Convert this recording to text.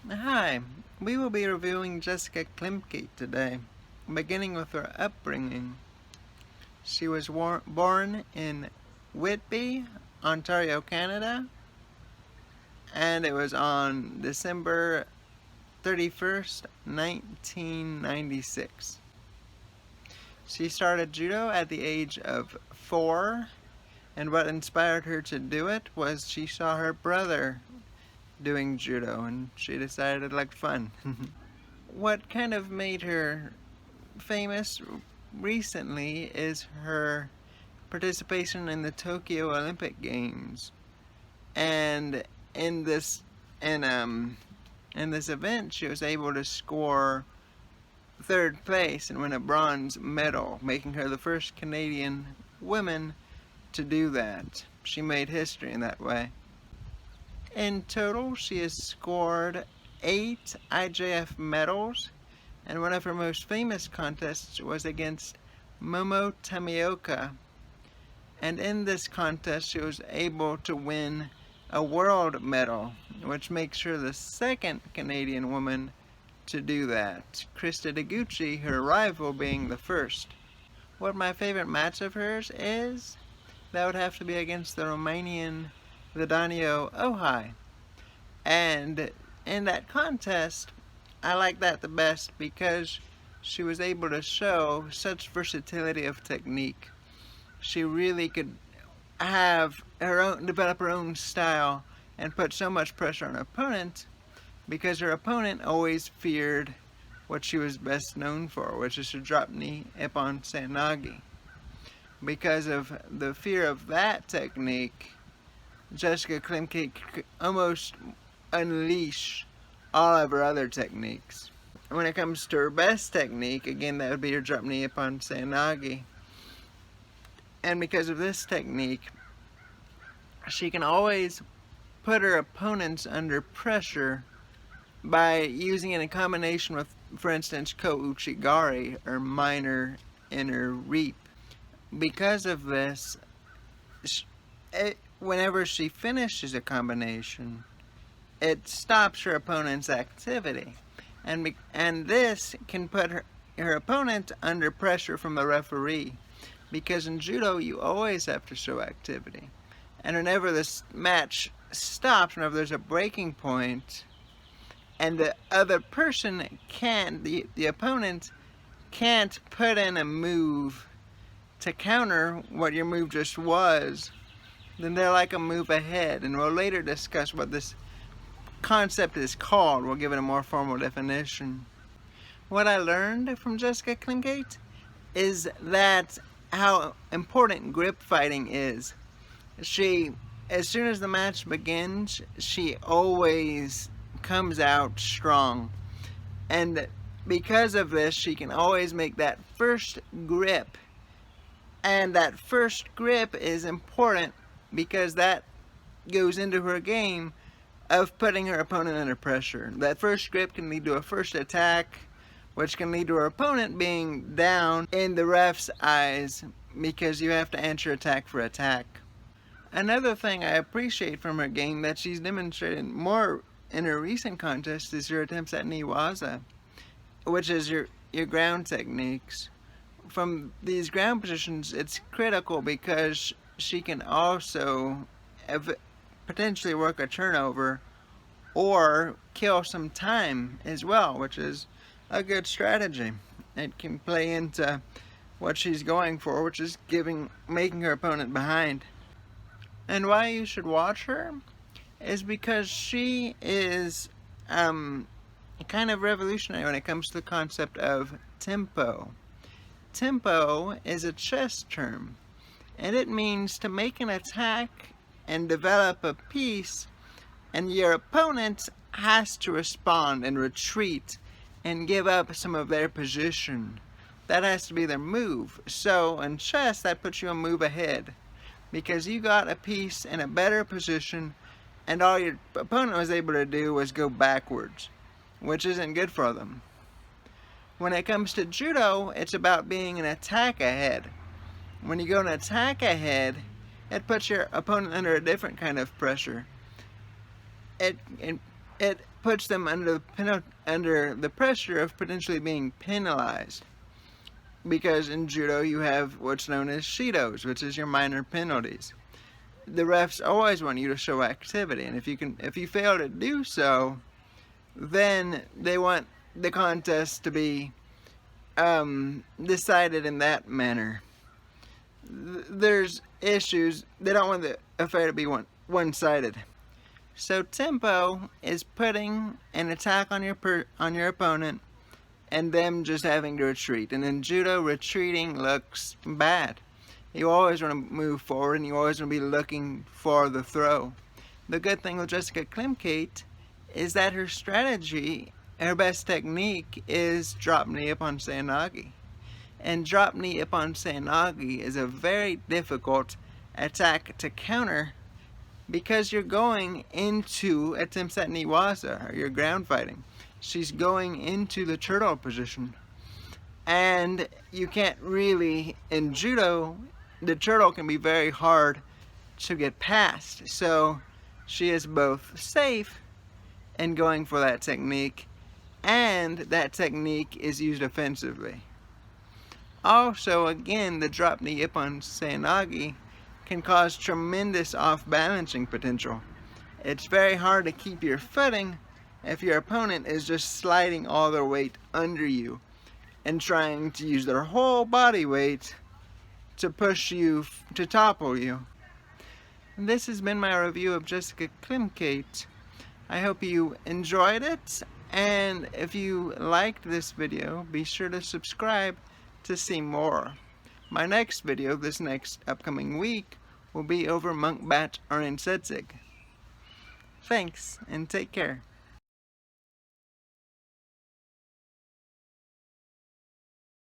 Hi, we will be reviewing Jessica Klimkait today, beginning with her upbringing. She was born in Whitby, Ontario, Canada, and it was on December 31st, 1996. She started judo at the age of 4, and what inspired her to do it was she saw her brother doing judo, and she decided it looked fun. What kind of made her famous recently is her participation in the Tokyo Olympic Games, and in this in um in this event she was able to score third place and win a bronze medal, making her the first Canadian woman to do that. She made history in that way. In total, she has scored 8 IJF medals, and one of her most famous contests was against Momo Tamioka. And in this contest, she was able to win a world medal, which makes her the second Canadian woman to do that. Krista Deguchi, her rival, being the first. What my favorite match of hers is, that would have to be against the Romanian Vidanio Ohai. And in that contest, I like that the best because she was able to show such versatility of technique. She really could develop her own style and put so much pressure on her opponent because her opponent always feared what she was best known for, which is to drop knee ippon seoinage. Because of the fear of that technique, Jessica Klimkait could almost unleash all of her other techniques. When it comes to her best technique, again, that would be her drop knee ippon seoinage. And because of this technique, she can always put her opponents under pressure by using it in combination with, for instance, ko-uchigari, or minor inner reap. Because of this, whenever she finishes a combination, it stops her opponent's activity. And this can put her opponent under pressure from the referee, because in judo you always have to show activity. And whenever this match stops, whenever there's a breaking point, and the other person the opponent can't put in a move to counter what your move just was, then they're like a move ahead. And we'll later discuss what this concept is called. We'll give it a more formal definition. What I learned from Jessica Klimkait is that how important grip fighting is. As soon as the match begins, she always comes out strong. And because of this, she can always make that first grip. And that first grip is important because that goes into her game of putting her opponent under pressure. That first grip can lead to a first attack, which can lead to her opponent being down in the ref's eyes because you have to answer attack for attack. Another thing I appreciate from her game that she's demonstrated more in her recent contests is her attempts at niwaza, which is your ground techniques. From these ground positions, it's critical because she can also potentially work a turnover or kill some time as well, which is a good strategy. It can play into what she's going for, which is making her opponent behind. And why you should watch her is because she is kind of revolutionary when it comes to the concept of tempo. Tempo is a chess term, and it means to make an attack and develop a piece, and your opponent has to respond and retreat and give up some of their position. That has to be their move. So in chess, that puts you a move ahead because you got a piece in a better position and all your opponent was able to do was go backwards, which isn't good for them. When it comes to judo, it's about being an attack ahead. When you go an attack ahead, it puts your opponent under a different kind of pressure. It it puts them under the pressure of potentially being penalized. Because in judo you have what's known as shidos, which is your minor penalties. The refs always want you to show activity, and if you fail to do so, then they want the contest to be decided in that manner. There's issues. They don't want the affair to be one-sided. So tempo is putting an attack on your opponent and them just having to retreat. And in judo, retreating looks bad. You always want to move forward, and you always want to be looking for the throw. The good thing with Jessica Klimkait is that her strategy, her best technique, is drop knee upon seoinage. And drop knee upon seoinage is a very difficult attack to counter because you're going into a temset niwaza, or you're ground fighting. She's going into the turtle position. And you can't really, in judo, the turtle can be very hard to get past. So she is both safe in going for that technique, and that technique is used offensively. Also, again, the drop knee upon seoinage can cause tremendous off-balancing potential. It's very hard to keep your footing if your opponent is just sliding all their weight under you and trying to use their whole body weight to push you, to topple you. And this has been my review of Jessica Klimkait. I hope you enjoyed it, and if you liked this video, be sure to subscribe to see more. My next video, this next upcoming week, will be over Monkbat Orensetsig. Thanks, and take care.